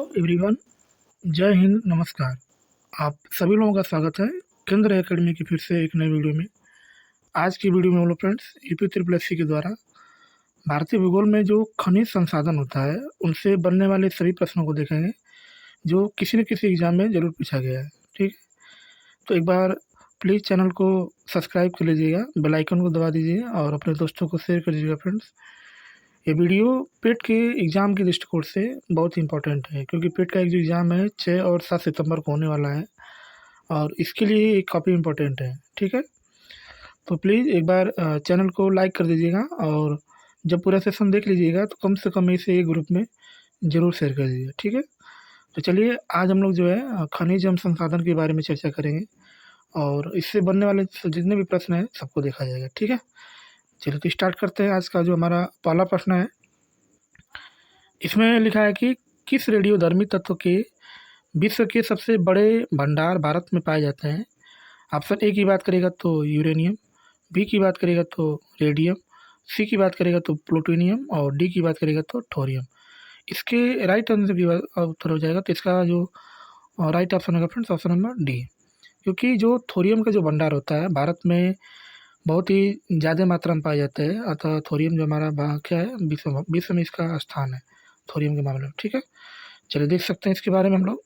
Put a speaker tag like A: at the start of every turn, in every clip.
A: Hello everyone, जय हिंद, नमस्कार। आप सभी लोगों का स्वागत है केंद्र एकेडमी की फिर से एक नई वीडियो में। आज की वीडियो में हम लोग फ्रेंड्स यूपी ट्रिपल एससी के द्वारा भारतीय भूगोल में जो खनिज संसाधन होता है उनसे बनने वाले सभी प्रश्नों को देखेंगे जो किसी न किसी एग्जाम में ज़रूर पूछा गया है। ठीक है, तो एक बार प्लीज़ चैनल को सब्सक्राइब कर लीजिएगा, बेल आइकन को दबा दीजिए और अपने दोस्तों को शेयर कर दीजिएगा फ्रेंड्स। ये वीडियो पेट के एग्ज़ाम के दृष्टिकोण से बहुत इंपॉर्टेंट है क्योंकि पेट का एक जो एग्ज़ाम है 6 और 7 सितंबर को होने वाला है और इसके लिए ये काफ़ी इम्पोर्टेंट है। ठीक है, तो प्लीज़ एक बार चैनल को लाइक कर दीजिएगा और जब पूरा सेशन देख लीजिएगा तो कम से कम इसे एक ग्रुप में ज़रूर शेयर कर दीजिए। ठीक है, तो चलिए आज हम लोग जो है खनिज एवं संसाधन के बारे में चर्चा करेंगे और इससे बनने वाले जितने भी प्रश्न हैं सबको देखा जाएगा। ठीक है, चलिए तो स्टार्ट करते हैं। आज का जो हमारा पहला प्रश्न है, इसमें लिखा है कि किस रेडियोधर्मी तत्व के विश्व के सबसे बड़े भंडार भारत में पाए जाते हैं। ऑप्शन ए की बात करेगा तो यूरेनियम, बी की बात करेगा तो रेडियम, सी की बात करेगा तो प्लूटोनियम और डी की बात करेगा तो थोरियम। इसके राइट आंसर की उत्तर हो जाएगा, तो इसका जो राइट ऑप्शन होगा फ्रेंड्स ऑप्शन नंबर डी, क्योंकि जो थोरियम का जो भंडार होता है भारत में बहुत ही ज़्यादा मात्रा में पाया जाता है। अतः थोरियम जो हमारा क्या है विश्व में इसका स्थान है थोरियम के मामले में। ठीक है, चलिए देख सकते हैं इसके बारे में हम लोग।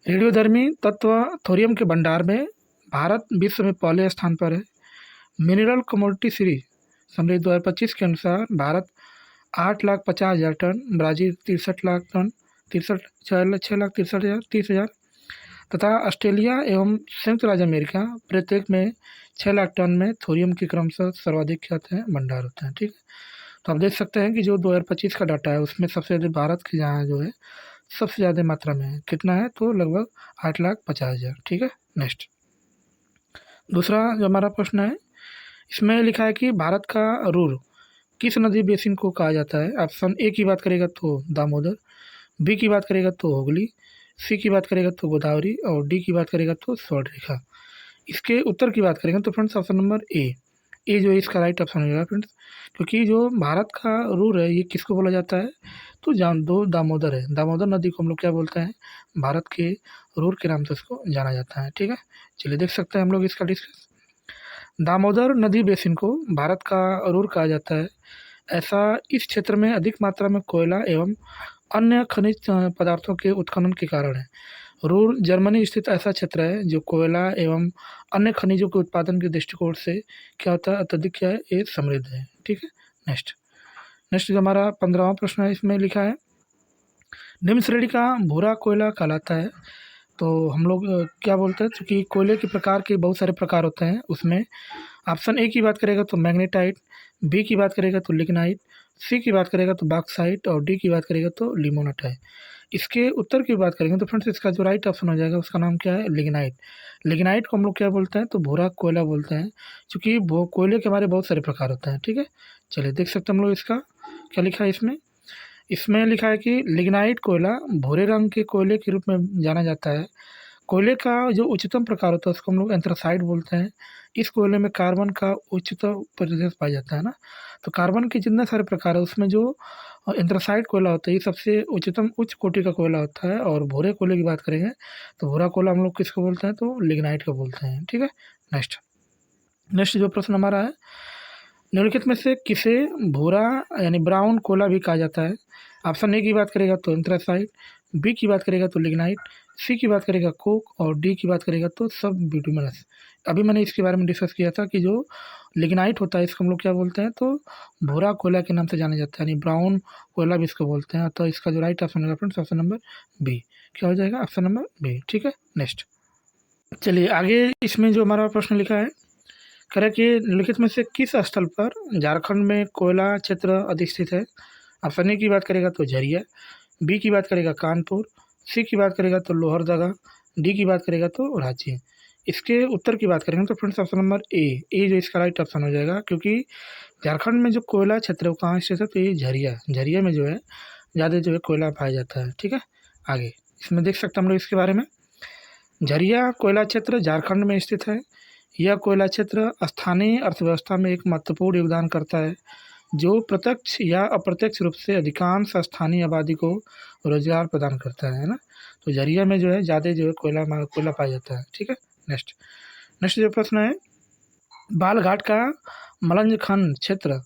A: रेडियोधर्मी तत्व थोरियम के भंडार में भारत विश्व में पहले स्थान पर है। मिनरल कमोडिटी सीरीज समृद्ध 2025 के अनुसार Bharat 8,50,000 ton, Brazil 63 lakh ton, 6,63,000 तथा ऑस्ट्रेलिया एवं संयुक्त राज्य अमेरिका प्रत्येक में 6 लाख टन में थोरियम के क्रमशः सर्वाधिक क्या होते हैं भंडार होते हैं। ठीक है, तो आप देख सकते हैं कि जो 2025 का डाटा है उसमें सबसे ज़्यादा भारत के जहाँ जो है सबसे ज़्यादा मात्रा में है। कितना है तो लगभग 8,50,000। ठीक है, नेक्स्ट दूसरा जो हमारा प्रश्न है, इसमें लिखा है कि भारत का रुर किस नदी बेसिन को कहा जाता है। ऑप्शन ए की बात करेगा तो दामोदर, बी की बात करेगा तो हुगली, सी की बात करेगा तो गोदावरी और डी की बात करेगा तो स्वर्णरेखा। इसके उत्तर की बात करेंगे तो फ्रेंड्स ऑप्शन नंबर ए जो है इसका राइट ऑप्शन होगा फ्रेंड्स, क्योंकि जो भारत का रुर है ये किसको बोला जाता है तो दामोदर है। दामोदर नदी को हम लोग क्या बोलते हैं, भारत के रुर के नाम से उसको जाना जाता है। ठीक है, चलिए देख सकते हैं हम लोग इसका डिस्कस। दामोदर नदी बेसिन को भारत का रुर कहा जाता है। ऐसा इस क्षेत्र में अधिक मात्रा में कोयला एवं अन्य खनिज पदार्थों के उत्खनन के कारण है। रुर जर्मनी स्थित ऐसा क्षेत्र है जो कोयला एवं अन्य खनिजों के उत्पादन के दृष्टिकोण से क्या होता है अत्यधिक क्या है ये समृद्ध है। ठीक है, नेक्स्ट जो हमारा 15वां प्रश्न है, इसमें लिखा है निम्न श्रेणी का भूरा कोयला कहलाता है। तो हम लोग क्या बोलते हैं, क्योंकि कोयले के प्रकार के बहुत सारे प्रकार होते हैं उसमें ऑप्शन ए की बात करेगा तो मैग्नेटाइट, बी की बात करेगा तो लिग्नाइट, सी की बात करेगा तो बॉक्साइट और डी की बात करेगा तो लिमोनाइट है। इसके उत्तर की बात करेंगे तो फ्रेंड्स इसका जो राइट ऑप्शन हो जाएगा उसका नाम क्या है लिग्नाइट। लिग्नाइट को हम लोग क्या बोलते हैं तो भूरा कोयला बोलते हैं, क्योंकि वो कोयले के हमारे बहुत सारे प्रकार होते हैं। ठीक है, चलिए देख सकते हैं हम लोग इसका क्या लिखा है। इसमें लिखा है कि लिग्नाइट कोयला भूरे रंग के कोयले के रूप में जाना जाता है। कोयले का जो उच्चतम प्रकार होता है उसको हम लोग एंथ्रासाइट बोलते हैं। इस कोयले में कार्बन का उच्चतम प्रतिशत पाया जाता है ना, तो कार्बन के जितने सारे प्रकार है उसमें जो एंथ्रासाइट कोयला होता है ये सबसे उच्च कोटि का कोयला होता है। और भूरे कोयले की बात करेंगे तो भूरा कोयला हम लोग किसको बोलते हैं तो लिग्नाइट को बोलते हैं। ठीक है, नेक्स्ट जो प्रश्न हमारा है, निम्नलिखित में से किसे भूरा यानी ब्राउन कोयला भी कहा जाता है। ऑप्शन ए की बात करेगा तो एंथ्रासाइट, बी की बात करेगा तो लिग्नाइट, सी की बात करेगा कोक और डी की बात करेगा तो सब बिटुमिनस। अभी मैंने इसके बारे में डिस्कस किया था कि जो लिग्नाइट होता है इसको हम लोग क्या बोलते हैं तो भूरा कोयला के नाम से जाना जाता है, यानी ब्राउन कोयला भी इसको बोलते हैं। तो इसका जो राइट ऑप्शन होगा फ्रेंड्स ऑप्शन नंबर बी, क्या हो जाएगा ऑप्शन नंबर बी। ठीक है, नेक्स्ट चलिए आगे इसमें जो हमारा प्रश्न लिखा है, कह कि निम्नलिखित में से किस स्थल पर झारखंड में कोयला क्षेत्र अधिष्ठित है। ऑप्शन ए की बात करेगा तो झरिया, बी की बात करेगा कानपुर, सी की बात करेगा तो लोहरदगा, डी की बात करेगा तो रांची। इसके उत्तर की बात करेंगे तो फ्रेंड्स ऑप्शन नंबर ए जो इसका राइट ऑप्शन हो जाएगा, क्योंकि झारखंड में जो कोयला क्षेत्र है वो कहाँ स्थित है तो ये झरिया में जो है ज़्यादा जो है कोयला पाया जाता है। ठीक है, आगे इसमें देख सकते हैं हम लोग इसके बारे में। झरिया कोयला क्षेत्र झारखंड में स्थित है। यह कोयला क्षेत्र स्थानीय अर्थव्यवस्था में एक महत्वपूर्ण योगदान करता है। जो प्रत्यक्ष या अप्रत्यक्ष रूप से अधिकांश स्थानीय आबादी को रोजगार प्रदान करता है ना। तो झरिया में जो है ज़्यादा जो है कोयला पाया जाता है, ठीक है। नेक्स्ट नेक्स्ट जो प्रश्न है, बालघाट का मलंज खनन क्षेत्र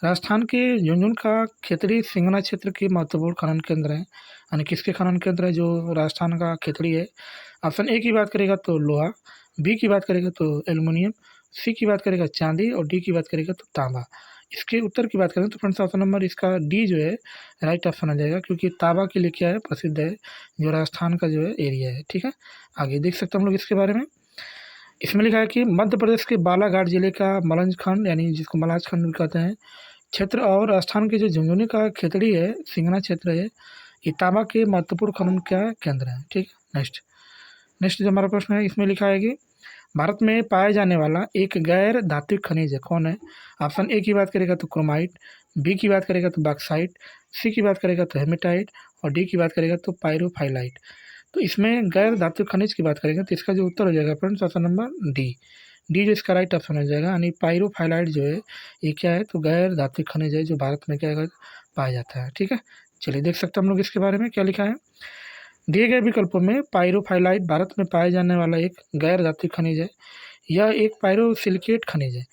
A: राजस्थान के झुंझुनू का खेतड़ी सिंगना क्षेत्र के महत्वपूर्ण खनन केंद्र है। यानी किसके खनन केंद्र है जो राजस्थान का खेतड़ी है। ऑप्शन ए की बात करेगा तो लोहा, बी की बात करेगा तो एल्युमिनियम, सी की बात करेगा चांदी और डी की बात करेगा तो तांबा। इसके उत्तर की बात करें तो फ्रेंड्स ऑप्शन नंबर इसका डी जो है राइट ऑप्शन आ जाएगा, क्योंकि तांबा के लिए क्या है प्रसिद्ध है, जो राजस्थान का जो है एरिया है, ठीक है। आगे देख सकते हैं हम लोग इसके बारे में। इसमें लिखा है कि मध्य प्रदेश के बालाघाट जिले का मलंज खंड यानी जिसको मलाज खंड कहते हैं क्षेत्र और राजस्थान के जो झुंझुनू का खेतड़ी है सिंगना क्षेत्र है, ये तांबा के महत्वपूर्ण खनन का केंद्र है, ठीक है। नेक्स्ट नेक्स्ट जो हमारा प्रश्न है, इसमें लिखा है कि भारत में पाया जाने वाला एक गैर धात्विक खनिज है, कौन है। ऑप्शन ए की बात करेगा तो क्रोमाइट, बी की बात करेगा तो बॉक्साइट, सी की बात करेगा तो हेमेटाइट और डी की बात करेगा तो पायरोफाइलाइट। तो इसमें गैर धात्विक खनिज की बात करेंगे तो इसका जो उत्तर हो जाएगा friends option number D. D जो इसका राइट ऑप्शन हो जाएगा, यानी पायरोफाइलाइट जो है ये क्या है तो गैर धात्विक खनिज है जो भारत में क्या है पाया जाता है, ठीक है। चलिए देख सकते हैं हम लोग इसके बारे में क्या लिखा है। दिए गए विकल्पों में पायरोफाइलाइट भारत में पाया जाने वाला एक गैर धात्विक खनिज है। यह एक पायरोसिलिकेट खनिज है।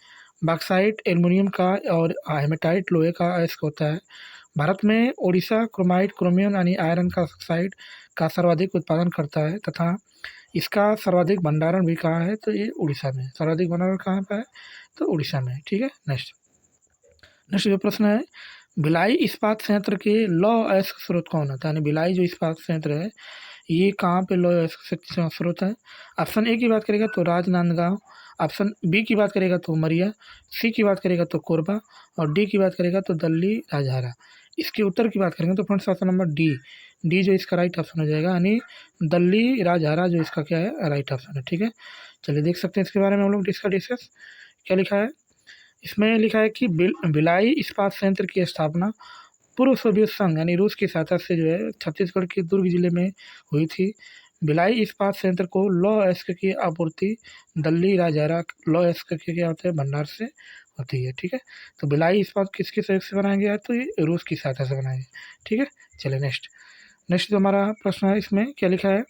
A: बॉक्साइट एल्युमिनियम का और हेमेटाइट लोहे का अयस्क होता है। भारत में ओडिशा क्रोमाइट क्रोमियम यानी आयरन का ऑक्साइड का सर्वाधिक उत्पादन करता है तथा इसका सर्वाधिक भंडारण भी कहाँ है तो ये उड़ीसा में। सर्वाधिक भंडारण कहाँ पर है तो उड़ीसा में, ठीक है। नेक्स्ट नेक्स्ट जो प्रश्न है, भिलाई इस्पात संयंत्र के लौह अयस्क स्रोत कौन होता है। यानी भिलाई जो इस्पात संयंत्र है ये कहाँ पे लौह अयस्क स्रोत है। ऑप्शन ए की बात करेगा तो राजनांदगांव, ऑप्शन बी की बात करेगा तो उमरिया, सी की बात करेगा तो कोरबा और डी की बात करेगा तो दल्ली राजहारा। इसके उत्तर की बात करेंगे तो friends option number D, D जो इसका राइट ऑप्शन हो जाएगा, यानी दल्ली राजहारा जो इसका क्या है राइट ऑप्शन है, ठीक है। चलिए देख सकते हैं इसके बारे में हम लोग डिस्कस क्या लिखा है। इसमें लिखा है कि भिलाई इस्पात संयंत्र की स्थापना पूर्व सोवियत संघ यानी रूस की सहायता से जो है छत्तीसगढ़ के दुर्ग जिले में हुई थी। भिलाई इस्पात संयंत्र को लौह अयस्क की आपूर्ति दल्ली राजहारा लौह अयस्क के क्या होते हैं भंडार से होती है, ठीक है। तो भिलाई इस्पात किसके सहयोग से बनाया गया है तो ये रूस की सहायता से बनाया गया, ठीक है। चलिए नेक्स्ट नेक्स्ट जो हमारा प्रश्न है इसमें क्या लिखा है,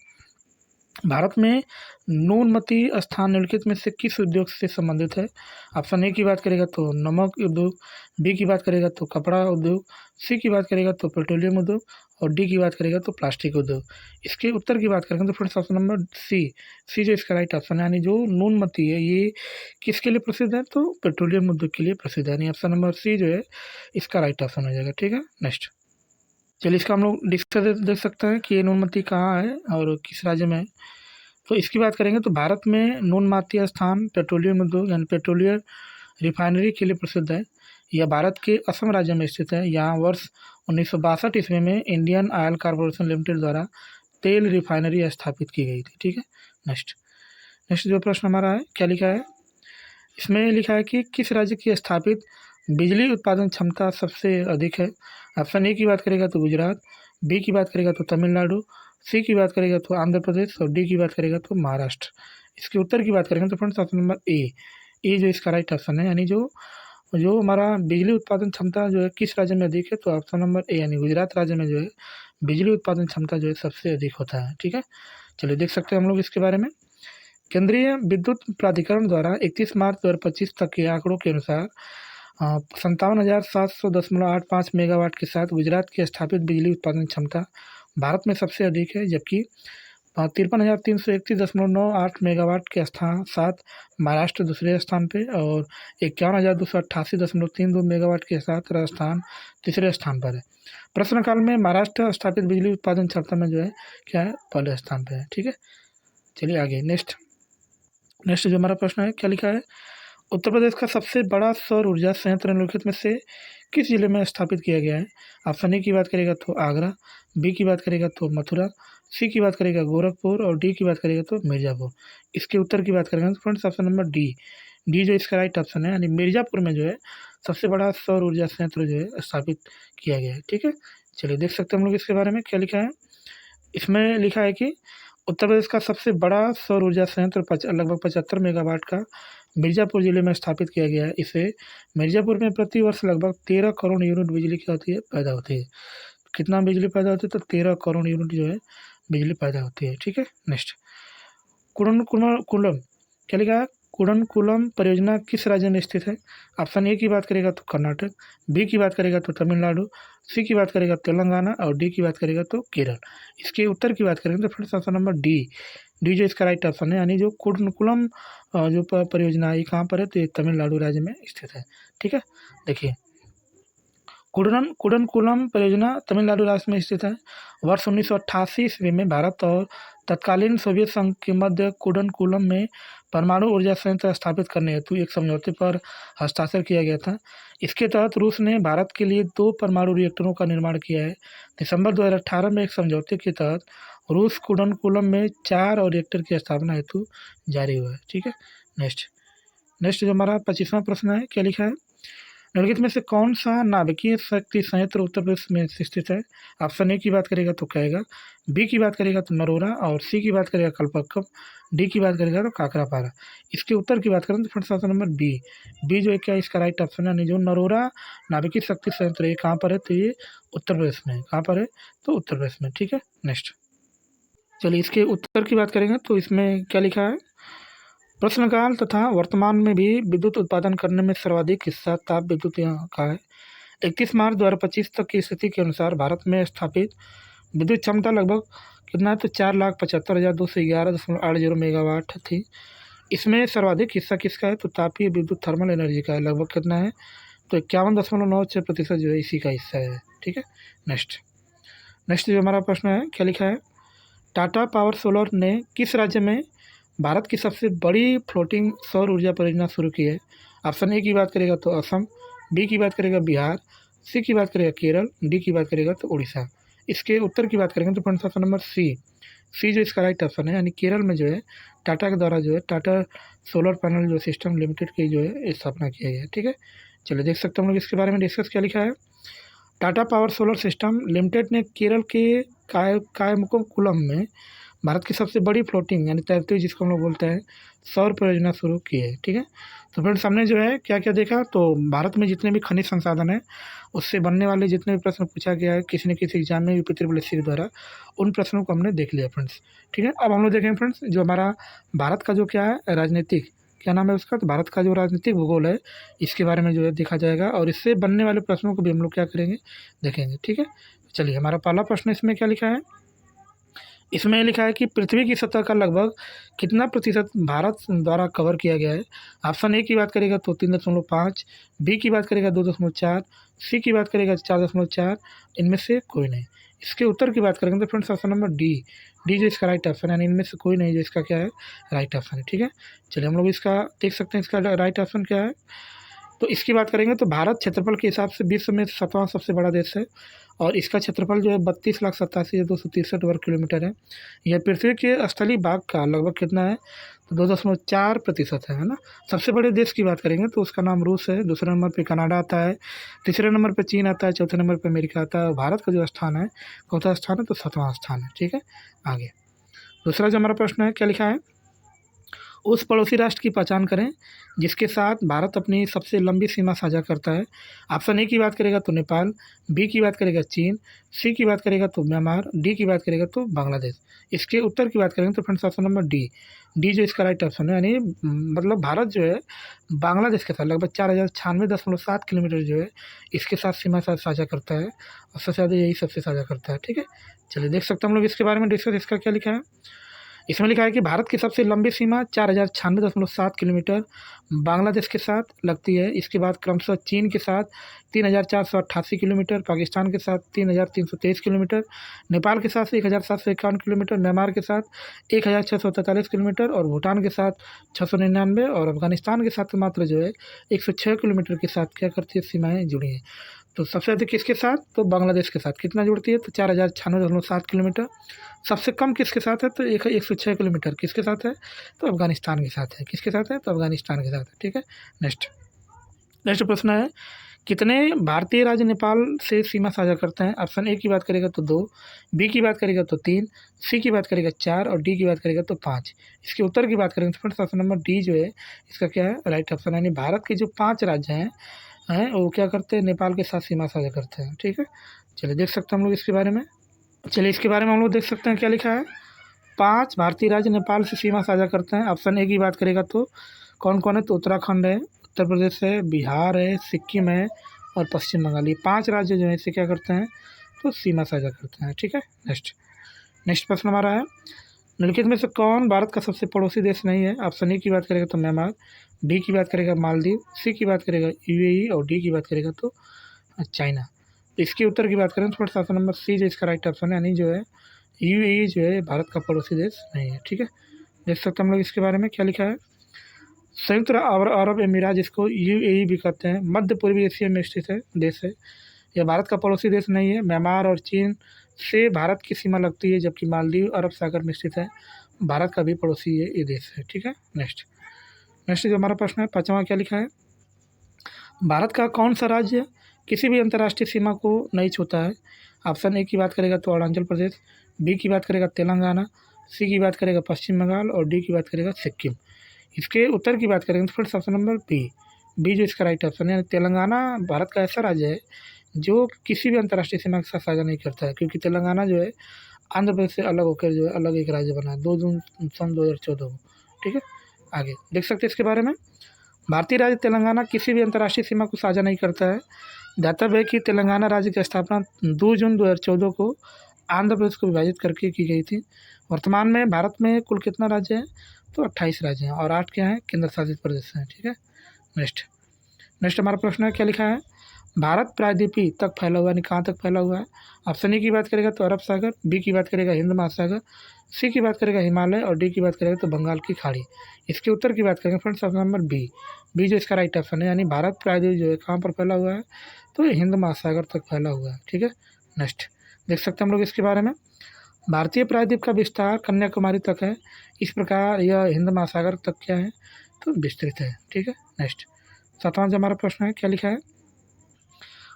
A: भारत में न्यूनमती स्थान निम्नलिखित में से किस उद्योग से संबंधित है। ऑप्शन ए की बात करेगा तो नमक उद्योग, बी की बात करेगा तो कपड़ा उद्योग, सी की बात करेगा तो पेट्रोलियम उद्योग और डी की बात करेगा तो प्लास्टिक उद्योग। इसके उत्तर की बात करेंगे तो फ्रेंड्स ऑप्शन नंबर सी, सी जो इसका राइट ऑप्शन है, यानी जो न्यूनमती है ये किसके लिए प्रसिद्ध है तो पेट्रोलियम उद्योग के लिए प्रसिद्ध है, यानी ऑप्शन नंबर सी जो है इसका राइट ऑप्शन हो जाएगा, ठीक है। नेक्स्ट चलिए इसका हम लोग डिस्कस देख सकते हैं कि ये न्यूनमती कहाँ है और किस राज्य में है। तो इसकी बात करेंगे तो भारत में न्यूनमतीय स्थान पेट्रोलियम उद्योग यानी पेट्रोलियम रिफाइनरी के लिए प्रसिद्ध है। यह भारत के असम राज्य में स्थित है। यहाँ वर्ष 1962 ईस्वी में इंडियन ऑयल कॉरपोरेशन लिमिटेड द्वारा तेल रिफाइनरी स्थापित की गई थी, ठीक है। नेक्स्ट नेक्स्ट जो प्रश्न हमारा है क्या लिखा है, इसमें लिखा है कि किस राज्य की स्थापित बिजली उत्पादन क्षमता सबसे अधिक है। ऑप्शन ए की बात करेगा तो गुजरात, बी की बात करेगा तो तमिलनाडु, सी की बात करेगा तो आंध्र प्रदेश और डी की बात करेगा तो महाराष्ट्र। इसके उत्तर की बात करेंगे तो फ्रेंड्स ऑप्शन नंबर ए, ए जो इसका राइट ऑप्शन है, यानी जो जो हमारा बिजली उत्पादन क्षमता जो है किस राज्य में अधिक है तो ऑप्शन नंबर ए यानी गुजरात राज्य में जो है बिजली उत्पादन क्षमता जो है सबसे अधिक होता है, ठीक है। चलिए देख सकते हैं हम लोग इसके बारे में। केंद्रीय विद्युत प्राधिकरण द्वारा 31 मार्च 2025 तक के आंकड़ों के अनुसार 57,700.85 मेगावाट के साथ गुजरात की स्थापित बिजली उत्पादन क्षमता भारत में सबसे अधिक है, जबकि 53,331.98 मेगावाट के साथ महाराष्ट्र दूसरे स्थान पे और 51,288.32 मेगावाट के साथ राजस्थान तीसरे स्थान पर है। प्रश्नकाल में महाराष्ट्र स्थापित बिजली उत्पादन क्षमता में जो है क्या है पहले स्थान पे है, ठीक है। चलिए आगे नेक्स्ट जो हमारा प्रश्न है क्या लिखा है, उत्तर प्रदेश का सबसे बड़ा सौर ऊर्जा संयंत्र निम्नलिखित में से किस जिले में स्थापित किया गया है। ऑप्शन ए की बात करेगा तो आगरा, बी की बात करेगा तो मथुरा, सी की बात करेगा गोरखपुर और डी की बात करेगा तो मिर्ज़ापुर। इसके उत्तर की बात करेंगे तो friends option number D, D जो इसका राइट ऑप्शन है, यानी मिर्ज़ापुर में जो है सबसे बड़ा सौर ऊर्जा संयंत्र जो है स्थापित किया गया है, ठीक है। चलिए देख सकते हैं हम लोग इसके बारे में क्या लिखा है। इसमें लिखा है कि उत्तर प्रदेश का सबसे बड़ा सौर ऊर्जा संयंत्र लगभग 75 मेगावाट का मिर्ज़ापुर ज़िले में स्थापित किया गया है। इसे मिर्ज़ापुर में प्रति वर्ष लगभग 13 करोड़ यूनिट बिजली क्या होती है, पैदा होती है। कितना बिजली पैदा होती है, तो 13 करोड़ यूनिट जो है बिजली पैदा होती है। ठीक है, नेक्स्ट कुडनकुलम क्या लिखा है, कुडनकुलम परियोजना किस राज्य में स्थित है। ऑप्शन ए की बात करेगा तो कर्नाटक, बी की बात करेगा तो तमिलनाडु, सी की बात करेगा तेलंगाना और डी की बात करेगा तो केरल। इसके उत्तर की बात करेंगे तो फ्रेंड्स ऑप्शन नंबर डी जो इसका राइट ऑप्शन है, यानी जो कुडनकुलम जो परियोजना है ये कहाँ पर है, तो ये तमिलनाडु राज्य में स्थित है। ठीक है, देखिए कुडनकुलम परियोजना तमिलनाडु राज्य में स्थित है। वर्ष 1988 ईस्वी में भारत और तत्कालीन सोवियत संघ के मध्य कुडनकुलम में परमाणु ऊर्जा संयंत्र स्थापित करने हेतु एक समझौते पर हस्ताक्षर किया गया था। इसके तहत रूस ने भारत के लिए 2 परमाणु रिएक्टरों का निर्माण किया है। दिसंबर 2018 में एक समझौते के तहत रूस कुडनकुलम में 4 और रिएक्टर की स्थापना हेतु जारी हुआ है। ठीक है, नेक्स्ट जो हमारा 25वां प्रश्न है, क्या लिखा है, निम्नलिखित में से कौन सा नाभिकीय शक्ति संयंत्र उत्तर प्रदेश में स्थित है। ऑप्शन ए की बात करेगा तो कहेगा, बी की बात करेगा तो नरोरा और सी की बात करेगा कल्पक्कम, डी की बात करेगा तो काकरापारा। इसके उत्तर की बात करें तो फ्रेंड्स ऑप्शन नंबर बी जो है क्या इसका राइट ऑप्शन है, यानी जो नरोरा नाभिकीय शक्ति संयंत्र ये कहाँ पर है, तो ये उत्तर प्रदेश में है। कहाँ पर है, तो उत्तर प्रदेश में। ठीक है, नेक्स्ट चलिए इसके उत्तर की बात करेंगे तो इसमें क्या लिखा है, प्रश्नकाल तथा वर्तमान में भी विद्युत उत्पादन करने में सर्वाधिक हिस्सा ताप विद्युत यहाँ का है। 31 मार्च 2025 तक की स्थिति के अनुसार भारत में स्थापित विद्युत क्षमता लगभग कितना है, तो 4,75,211.80 मेगावाट थी। इसमें सर्वाधिक हिस्सा किसका है, तो तापीय विद्युत थर्मल एनर्जी का है। लगभग कितना है, तो 51.96% जो है इसी का हिस्सा है। ठीक है, नेक्स्ट जो हमारा प्रश्न है, क्या लिखा है, टाटा पावर सोलर ने किस राज्य में भारत की सबसे बड़ी फ्लोटिंग सौर ऊर्जा परियोजना शुरू की है। ऑप्शन ए की बात करेगा तो असम, बी की बात करेगा बिहार, सी की बात करेगा केरल, डी की बात करेगा तो उड़ीसा। इसके उत्तर की बात करेंगे तो फ्रेंड्स ऑप्शन नंबर सी जो इसका राइट ऑप्शन है, यानी केरल में जो है टाटा के द्वारा जो है टाटा सोलर पैनल जो सिस्टम लिमिटेड की जो है स्थापना किया गया है। ठीक है, चलिए देख सकते हैं हम लोग इसके बारे में डिस्कस क्या लिखा है। Tata power solar system limited ने केरल के कायमकुलम में भारत की सबसे बड़ी फ्लोटिंग यानी तैरती जिसको हम लोग बोलते हैं सौर परियोजना शुरू की है। ठीक है, तो फ्रेंड्स हमने जो है क्या क्या देखा, तो भारत में जितने भी खनिज संसाधन है उससे बनने वाले जितने भी प्रश्न पूछा गया है किसी न किसी एग्जाम में यूपी ट्रिपल एससी के द्वारा, उन प्रश्नों को हमने देख लिया फ्रेंड्स। ठीक है, अब हम लोग देखें फ्रेंड्स जो हमारा भारत का जो क्या है राजनीतिक क्या नाम है उसका, तो भारत का जो राजनीतिक भूगोल है इसके बारे में जो है देखा जाएगा और इससे बनने वाले प्रश्नों को भी हम लोग क्या करेंगे, देखेंगे। ठीक है, चलिए हमारा पहला प्रश्न इसमें क्या लिखा है, इसमें लिखा है कि पृथ्वी की सतह का लगभग कितना प्रतिशत भारत द्वारा कवर किया गया है। ऑप्शन ए की बात करेगा तो 3.5, बी की बात करेगा 2.4, सी की बात करेगा 4.4, इनमें से कोई नहीं। इसके उत्तर की बात करेंगे तो फ्रेंड्स ऑप्शन नंबर डी जो इसका राइट ऑप्शन है, यानी इनमें से कोई नहीं जो इसका क्या है राइट ऑप्शन है। ठीक है, चलिए हम लोग इसका देख सकते हैं इसका राइट ऑप्शन क्या है। तो इसकी बात करेंगे तो भारत क्षेत्रफल के हिसाब से विश्व में 7वां सबसे बड़ा देश है और इसका क्षेत्रफल जो है 32,87,263 वर्ग किलोमीटर है। यह पृथ्वी के स्थलीय भाग का लगभग कितना है, तो 2.4% है ना। सबसे बड़े देश की बात करेंगे तो उसका नाम रूस है, दूसरे नंबर पे कनाडा आता है, तीसरे नंबर पे चीन आता है, चौथे नंबर पे अमेरिका आता है और भारत का जो स्थान है चौथा स्थान है तो 7वां स्थान है। ठीक है, आगे दूसरा जो हमारा प्रश्न है क्या लिखा है, उस पड़ोसी राष्ट्र की पहचान करें जिसके साथ भारत अपनी सबसे लंबी सीमा साझा करता है। ऑप्शन ए की बात करेगा तो नेपाल, बी की बात करेगा चीन, सी की बात करेगा तो म्यांमार, डी की बात करेगा तो बांग्लादेश। इसके उत्तर की बात करेंगे तो फ्रेंड्स ऑप्शन नंबर डी जो इसका राइट ऑप्शन है, यानी मतलब भारत जो है बांग्लादेश के साथ लगभग 4,096.7 किलोमीटर जो है इसके साथ सीमा साझा करता है और सबसे ज़्यादा यही सबसे साझा करता है। ठीक है, चलिए देख सकते हैं हम लोग इसके बारे में डिस्कस, इसका क्या लिखा है। इसमें लिखा है कि भारत की सबसे लंबी सीमा 4,096.7 किलोमीटर बांग्लादेश के साथ लगती है। इसके बाद क्रमशः चीन के साथ 3,488 किलोमीटर, पाकिस्तान के साथ 3,323 किलोमीटर, नेपाल के साथ 1,751 किलोमीटर, म्यांमार के साथ 1,643 किलोमीटर और भूटान के साथ 699 और अफगानिस्तान के साथ मात्र जो है 106 किलोमीटर के साथ क्या करती है सीमाएँ जुड़ी हैं। तो सबसे अधिक किसके साथ, तो बांग्लादेश के साथ कितना जुड़ती है, तो 4,096.7 किलोमीटर। सबसे कम किसके साथ है, तो 106 किलोमीटर किसके साथ है, तो अफगानिस्तान के साथ है। किसके साथ है, तो अफगानिस्तान के साथ है। ठीक है, नेक्स्ट प्रश्न है कितने भारतीय राज्य नेपाल से सीमा साझा करते हैं? ऑप्शन ए की बात करेगा तो 2, बी की बात करेगा तो 3, सी की बात करेगा 4 और डी की बात करेगा तो 5। इसके उत्तर की बात करेंगे तो फ्रेंड्स ऑप्शन नंबर डी जो है इसका क्या है राइट ऑप्शन, यानी भारत के जो 5 राज्य हैं वो क्या करते हैं, नेपाल के साथ सीमा साझा करते हैं। ठीक है, चलिए देख सकते हैं हम लोग इसके बारे में। चलिए इसके बारे में हम लोग देख सकते हैं क्या लिखा है। 5 भारतीय राज्य नेपाल से सीमा साझा करते हैं। ऑप्शन ए की बात करेगा तो कौन कौन है, तो उत्तराखंड है, उत्तर प्रदेश है, बिहार है, सिक्किम है और पश्चिम बंगाल। ये 5 राज्य जो है इसे क्या करते हैं, तो सीमा साझा करते हैं। ठीक है, नेक्स्ट प्रश्न हमारा है, निम्नलिखित में से कौन भारत का सबसे पड़ोसी देश नहीं है? ऑप्शन ए की बात करेगा तो म्यांमार, बी की बात करेगा मालदीव, सी की बात करेगा यूएई और डी की बात करेगा तो चाइना। तो इसके उत्तर की बात करें तो ऑप्शन नंबर सी जो इसका राइट ऑप्शन है, यानी जो है यूएई जो है भारत का पड़ोसी देश नहीं है। ठीक है, देख सकते हैं हम लोग इसके बारे में क्या लिखा है। संयुक्त अरब अमीरात जिसको यूएई भी कहते हैं, मध्य पूर्वी एशिया में स्थित है देश है। यह भारत का पड़ोसी देश नहीं है। म्यांमार और चीन से भारत की सीमा लगती है, जबकि मालदीव अरब सागर में स्थित है, भारत का भी पड़ोसी ये देश है। ठीक है, नेक्स्ट जो हमारा प्रश्न है 5वां क्या लिखा है, भारत का कौन सा राज्य किसी भी अंतर्राष्ट्रीय सीमा को नहीं छूता है? ऑप्शन ए की बात करेगा तो अरुणाचल प्रदेश, बी की बात करेगा तेलंगाना, सी की बात करेगा पश्चिम बंगाल और डी की बात करेगा सिक्किम। इसके उत्तर की बात करेंगे तो फिर ऑप्शन नंबर बी जो इसका राइट ऑप्शन है। तेलंगाना भारत का ऐसा राज्य है जो किसी भी अंतर्राष्ट्रीय सीमा के साथ साझा नहीं करता है, क्योंकि तेलंगाना जो है आंध्र प्रदेश से अलग होकर जो है अलग एक राज्य बना है 2 जून सन 2014 को। ठीक है, आगे देख सकते हैं इसके बारे में। भारतीय राज्य तेलंगाना किसी भी अंतर्राष्ट्रीय सीमा को साझा नहीं करता है। ज्ञातव्य है कि तेलंगाना राज्य की स्थापना 2 जून 2014 को आंध्र प्रदेश को विभाजित करके की गई थी। वर्तमान में भारत में कुल कितना राज्य है, तो 28 राज्य हैं और 8 क्या हैं, केंद्र शासित प्रदेश हैं। ठीक है, नेक्स्ट हमारा प्रश्न है क्या लिखा है, भारत प्रायद्वीपीय तक फैला हुआ, यानी कहाँ तक फैला हुआ है? ऑप्शन ए की बात करेगा तो अरब सागर, बी की बात करेगा हिंद महासागर, सी की बात करेगा हिमालय और डी की बात करेगा तो बंगाल की खाड़ी। इसके उत्तर की बात करेंगे फ्रेंड्स ऑप्शन नंबर बी जो इसका राइट ऑप्शन है, यानी भारत प्रायद्वीप जो है कहाँ पर फैला हुआ है, तो ये हिंद महासागर तक फैला हुआ है। ठीक है, नेक्स्ट देख सकते हैं हम लोग इसके बारे में। भारतीय प्रायद्वीप का विस्तार कन्याकुमारी तक है, इस प्रकार यह हिंद महासागर तक क्या है, तो विस्तृत है। ठीक है, नेक्स्ट 7वां जो हमारा प्रश्न है क्या लिखा है,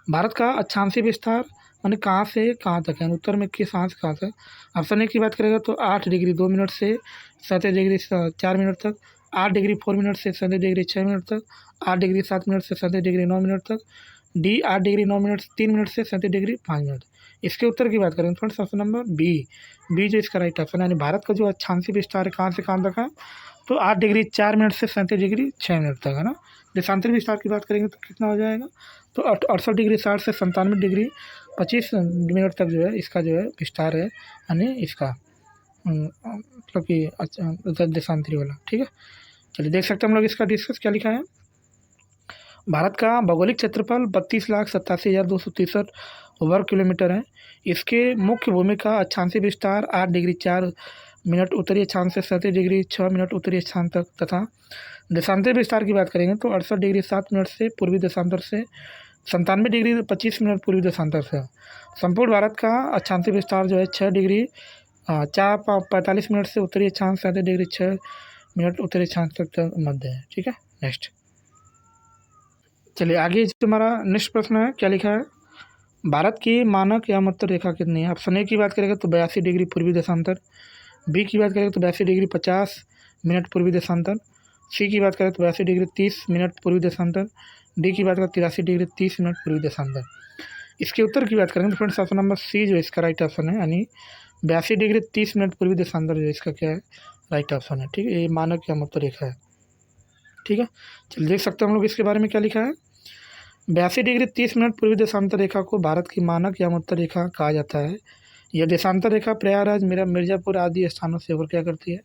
A: भारत का अक्षांशीय विस्तार माने कहाँ से कहाँ तक है, उत्तर में किस कहाँ से कहाँ तक? ऑप्शन ए की बात करेगा तो 8 डिग्री 2 मिनट से 37 डिग्री 4 मिनट तक, 8 डिग्री 4 मिनट से 37 डिग्री 6 मिनट तक, 8 डिग्री 7 मिनट से 37 डिग्री 9 मिनट तक, डी 8 डिग्री 9 मिनट 3 मिनट से 37 डिग्री 5 मिनट। इसके उत्तर की बात करें फ्रेंड्स ऑप्शन नंबर बी जो इसका राइट ऑप्शन है, यानी भारत का जो अक्षांशीय विस्तार है कहाँ से कहाँ तक है, तो 8 डिग्री 4 मिनट से 37 डिग्री 6 मिनट तक है ना। देशांतरी विस्तार की बात करेंगे तो कितना हो जाएगा, तो 68 डिग्री 60 से 97 डिग्री 25 मिनट तक जो है इसका जो है विस्तार है, यानी इसका मतलब कि देशांतरी वाला। ठीक है, चलिए देख सकते हैं हम लोग इसका डिस्कस क्या लिखा है। भारत का भौगोलिक क्षेत्रफल 32,87,263 वर्ग किलोमीटर है। इसके मुख्य भूमि का अक्षांशीय विस्तार 8 डिग्री 4 मिनट उत्तरी अक्षांश से 37 डिग्री 6 मिनट उत्तरी अक्षांश तक तथा देशांतरी विस्तार की बात करेंगे तो 68 डिग्री 7 मिनट से पूर्वी देशांतर से 97 डिग्री 25 मिनट पूर्वी देशांतर से। संपूर्ण भारत का अक्षांशीय विस्तार जो है 6 डिग्री 45 मिनट से उत्तरी अक्षांश 37 डिग्री 6 मिनट उत्तरी अक्षांश तक मध्य है। ठीक है, नेक्स्ट चलिए आगे जो हमारा नेक्स्ट प्रश्न है क्या लिखा है, भारत की मानक या मध्य रेखा कितनी है? ऑप्शन ए की बात करेगा तो 82 डिग्री पूर्वी देशांतर, बी की बात करेगा तो 82 डिग्री 50 मिनट पूर्वी देशांतर, सी की बात करें तो 82 डिग्री 30 मिनट पूर्वी देशांतर, डी की बात करें 83 डिग्री 30 मिनट पूर्वी देशांतर। इसके उत्तर की बात करेंगे तो फ्रेंड्स ऑप्शन नंबर सी जो इसका राइट ऑप्शन है, यानी 82 डिग्री 30 मिनट पूर्वी देशांतर जो इसका क्या है राइट ऑप्शन है। ठीक है, ये मानक या मध्य रेखा है। ठीक है, चलिए देख सकते हैं हम लोग इसके बारे में क्या लिखा है। 82 डिग्री 30 मिनट पूर्वी देशांतर रेखा को भारत की मानक या मध्य रेखा कहा जाता है। यह देशांतर रेखा प्रयागराज मिर्ज़ापुर आदि स्थानों से होकर क्या करती है,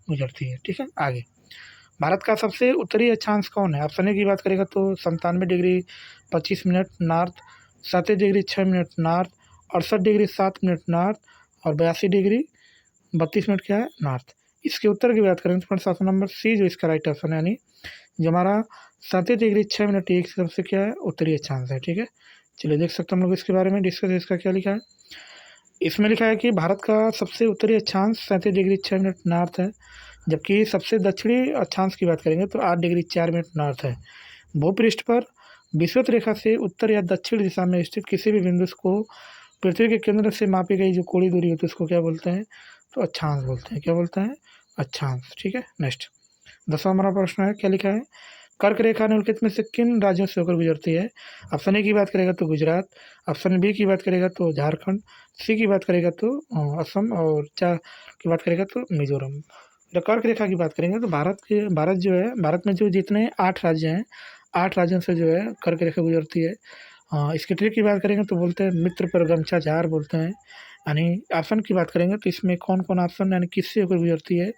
A: गुजरती है। ठीक है, आगे भारत का सबसे उत्तरी अक्षांश कौन है? ऑप्शन ए की बात करेगा तो 97 degree 25 minute north, 37 degree 6 minute north, 68 degree 7 minute north और 82 डिग्री 32 मिनट क्या है नॉर्थ। इसके उत्तर की बात करें तो फ्रेंड्स ऑप्शन नंबर सी जो इसका राइट ऑप्शन है, यानी जो हमारा 37 डिग्री 6 मिनट एक तरफ से क्या है उत्तरी अक्षांश है। ठीक है, चलिए देख सकते हैं हम लोग इसके बारे में डिस्कस। इसका क्या लिखा है, इसमें लिखा है कि भारत का सबसे उत्तरी अक्षांश 37 डिग्री 6 मिनट नॉर्थ है, जबकि सबसे दक्षिणी अक्षांश की बात करेंगे तो 8 डिग्री 4 मिनट नॉर्थ है। भूपृष्ठ पर विषुवत रेखा से उत्तर या दक्षिण दिशा में स्थित किसी भी बिंदु को पृथ्वी के केंद्र से मापी गई जो कोणीय दूरी होती है उसको क्या बोलते हैं? तो अक्षांश बोलते हैं। क्या बोलते हैं? अक्षांश। ठीक है, नेक्स्ट 10वां हमारा प्रश्न है, क्या लिखा है? कर्क रेखा निम्नलिखित में से किन राज्यों से होकर गुजरती है? ऑप्शन ए की बात करेगा तो गुजरात, ऑप्शन बी की बात करेगा तो झारखंड, सी की बात करेगा तो असम, और चार की बात करेगा तो मिजोरम। जब कर्क रेखा की बात करेंगे तो भारत जो है, भारत में जो जितने 8 राज्य हैं, 8 राज्यों से जो है कर्क रेखा गुजरती है। इसके ट्रिक की बात करेंगे तो बोलते हैं मित्र पर गमछा झार बोलते हैं। यानी ऑप्शन की बात करेंगे तो इसमें कौन कौन ऑप्शन यानी किससे होकर गुजरती है?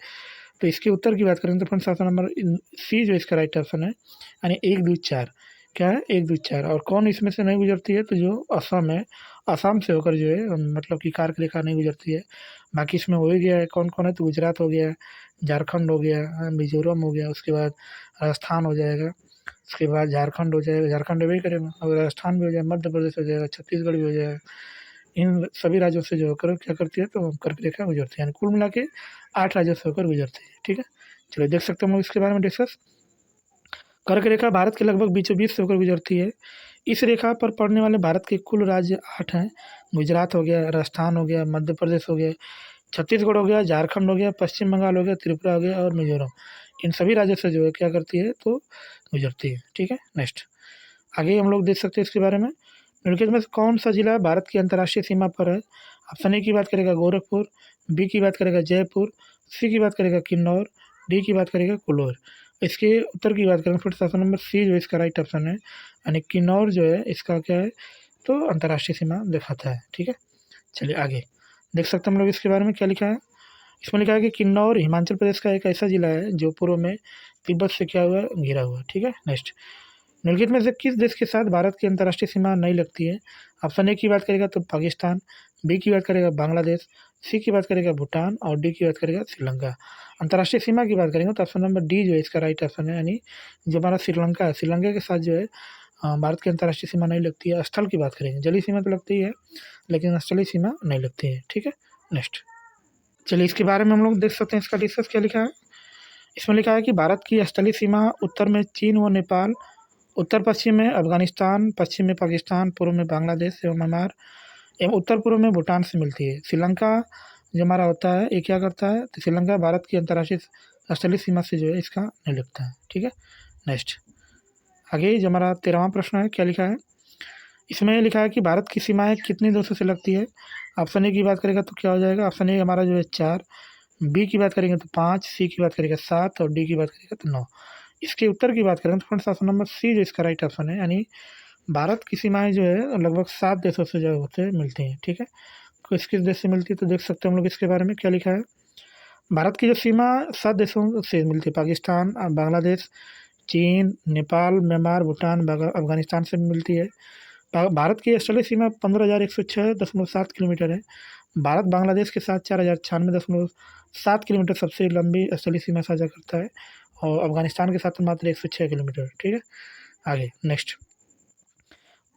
A: तो इसके उत्तर की बात करेंगे तो फ्रेंड्स ऑप्शन नंबर सी जो इसका राइट ऑप्शन है, यानी 1 2 4। क्या है? 1 2 4। और कौन इसमें से नहीं गुजरती है? तो जो असम है, असम से होकर जो है मतलब कि कर्क रेखा नहीं गुजरती है। बाकी इसमें हो ही गया है, कौन कौन है? तो गुजरात हो गया, झारखंड हो गया, मिजोरम हो गया, उसके बाद राजस्थान हो जाएगा, उसके बाद झारखंड हो जाएगा, झारखंड वही करेगा, और राजस्थान भी हो जाएगा, मध्य प्रदेश हो जाएगा, छत्तीसगढ़ भी हो जाएगा। इन सभी राज्यों से जो होकर क्या करती है? तो कर्क रेखा गुजरती है, यानी कुल मिला के 8 राज्यों से होकर गुजरती है। ठीक है, चलिए देख सकते हैं हम लोग इसके बारे में डिस्कस। कर्क रेखा भारत के लगभग बीचों बीच से होकर गुजरती है। इस रेखा पर पड़ने वाले भारत के कुल राज्य 8 हैं। गुजरात हो गया, राजस्थान हो गया, मध्य प्रदेश हो गया, छत्तीसगढ़ हो गया, झारखंड हो गया, पश्चिम बंगाल हो गया, त्रिपुरा हो गया और मिजोरम। इन सभी राज्यों से जो है क्या करती है? तो गुजरती है। ठीक है, नेक्स्ट आगे हम लोग देख सकते हैं इसके बारे में। निम्नलिखित में से कौन सा जिला भारत की अंतर्राष्ट्रीय सीमा पर है? ऑप्शन ए की बात करेगा गोरखपुर, बी की बात करेगा जयपुर, सी की बात करेगा किन्नौर, डी की बात करेगा कुल्लू। इसके उत्तर की बात करें फिर ऑप्शन नंबर सी जो इसका राइट ऑप्शन है, यानी किन्नौर जो है इसका क्या है? तो अंतर्राष्ट्रीय सीमा दिखाता है। ठीक है, चलिए आगे देख सकते हैं हम लोग इसके बारे में क्या लिखा है। इसमें लिखा है कि किन्नौर हिमाचल प्रदेश का एक ऐसा जिला है जो पूर्व में तिब्बत से क्या हुआ? घिरा हुआ। ठीक है, नेक्स्ट निम्नलिखित में से किस देश के साथ भारत की अंतर्राष्ट्रीय सीमा नहीं लगती है? ऑप्शन ए की बात करेगा तो पाकिस्तान, बी की बात करेगा बांग्लादेश, सी की बात करेगा भूटान और डी की बात करेगा श्रीलंका। अंतर्राष्ट्रीय सीमा की बात करेंगे तो ऑप्शन नंबर डी जो है इसका राइट ऑप्शन है, यानी जो हमारा श्रीलंका है, श्रीलंका के साथ जो है भारत की अंतर्राष्ट्रीय सीमा नहीं लगती है। स्थल की बात करेंगे, जलीय सीमा तो लगती है लेकिन स्थलीय सीमा नहीं लगती है। ठीक है, नेक्स्ट चलिए इसके बारे में हम लोग देख सकते हैं, इसका डिस्कस क्या लिखा है। इसमें लिखा है कि भारत की स्थलीय सीमा उत्तर में चीन व नेपाल, उत्तर पश्चिम में अफगानिस्तान, पश्चिम में पाकिस्तान, पूर्व में बांग्लादेश एवं म्यांमार एवं उत्तर पूर्व में भूटान से मिलती है। श्रीलंका जो हमारा होता है ये क्या करता है? तो श्रीलंका भारत की अंतर्राष्ट्रीय स्थलीय सीमा से जो है इसका नहीं लगता है। ठीक है, नेक्स्ट आगे जो हमारा 13वां प्रश्न है, क्या लिखा है। इसमें लिखा है कि भारत की सीमाएँ कितने देशों से लगती है? ऑप्शन ए की बात करेगा तो क्या हो जाएगा? ऑप्शन ए हमारा जो है 4, बी की बात करेंगे तो 5, सी की बात करेगा 7 और डी की बात करेगा तो 9। इसके उत्तर की बात करें तो फ्रेंड्स ऑप्शन नंबर सी जो इसका राइट ऑप्शन है, यानी भारत की सीमाएँ जो है लगभग 7 देशों से जो होते मिलती हैं। ठीक है, किस किस देश से मिलती है तो देख सकते हैं हम लोग इसके बारे में क्या लिखा है। भारत की जो सीमा 7 देशों से मिलती है, पाकिस्तान, बांग्लादेश, चीन, नेपाल, म्यांमार, भूटान, अफगानिस्तान से मिलती है। भारत की स्थलीय सीमा 15,106.7 किलोमीटर है। भारत बांग्लादेश के साथ 4,096.7 किलोमीटर सबसे लंबी स्थलीय सीमा साझा करता है और अफगानिस्तान के साथ मात्र 106 किलोमीटर। ठीक है, आगे नेक्स्ट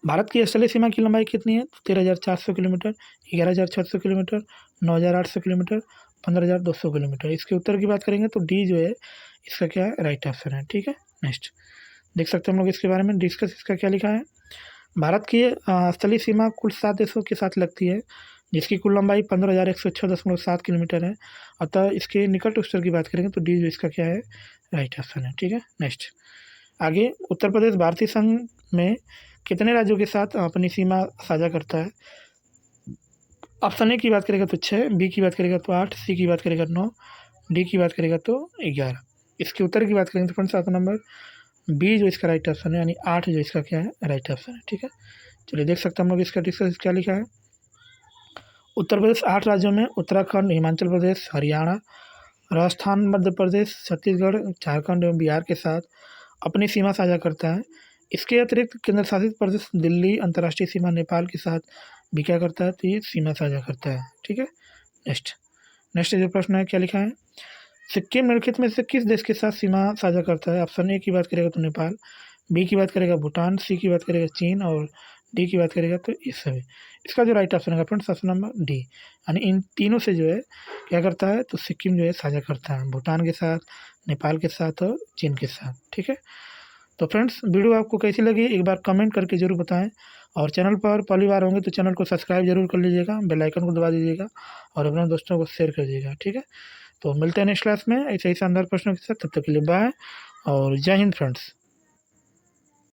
A: भारत की स्थलीय सीमा की लंबाई कितनी है? 13,400 किलोमीटर, 11,600 किलोमीटर, 9,800 किलोमीटर, 15,200 किलोमीटर। इसके उत्तर की बात करेंगे तो डी जो है इसका क्या है? राइट ऑप्शन है। ठीक है, नेक्स्ट देख सकते हैं हम लोग इसके बारे में डिस्कस, इसका क्या लिखा है। भारत की स्थलीय सीमा कुल 7 देशों के साथ लगती है जिसकी कुल लंबाई 15,106.7 किलोमीटर है। अतः इसके निकट उत्तर की बात करेंगे तो डी जो इसका क्या है? राइट ऑप्शन है। ठीक है, नेक्स्ट आगे उत्तर प्रदेश भारतीय संघ में कितने राज्यों के साथ अपनी सीमा साझा करता है? ऑप्शन ए की बात करेगा तो 6, बी की बात करेगा तो 8, सी की बात करेगा 9, डी की बात करेगा तो 11। इसके उत्तर की बात करेंगे तो फ्रेंड्स ऑप्शन नंबर बी जो इसका राइट ऑप्शन है, यानी 8 जो इसका क्या है? राइट ऑप्शन है। ठीक है, चलिए देख सकते हैं हम लोग इसका डिस्कस क्या लिखा है। उत्तर प्रदेश 8 राज्यों में उत्तराखंड, हिमाचल प्रदेश, हरियाणा, राजस्थान, मध्य प्रदेश, छत्तीसगढ़, झारखंड एवं बिहार के साथ अपनी सीमा साझा करता है। इसके अतिरिक्त केंद्र शासित प्रदेश दिल्ली अंतर्राष्ट्रीय सीमा नेपाल के साथ भी क्या करता है? तो ये सीमा साझा करता है। ठीक है, नेक्स्ट नेक्स्ट जो प्रश्न है क्या लिखा है। सिक्किम निम्नलिखित में से किस देश के साथ सीमा साझा करता है? ऑप्शन ए की बात करेगा तो नेपाल, बी की बात करेगा भूटान, सी की बात करेगा चीन और डी की बात करेगा तो ये सभी। इसका जो राइट ऑप्शन है फ्रेंड्स ऑप्शन नंबर डी, यानी इन तीनों से जो है क्या करता है? तो सिक्किम जो है साझा करता है भूटान के साथ, नेपाल के साथ और चीन के साथ। ठीक है, तो फ्रेंड्स वीडियो आपको कैसी लगी एक बार कमेंट करके ज़रूर बताएं, और चैनल पर पहली बार होंगे तो चैनल को सब्सक्राइब जरूर कर लीजिएगा, बेल आइकन को दबा दीजिएगा और अपने दोस्तों को शेयर कर दीजिएगा। ठीक है, तो मिलते हैं नेक्स्ट क्लास में ऐसे ही शानदार प्रश्नों के साथ। तब तक के लिए बाय और जय हिंद फ्रेंड्स।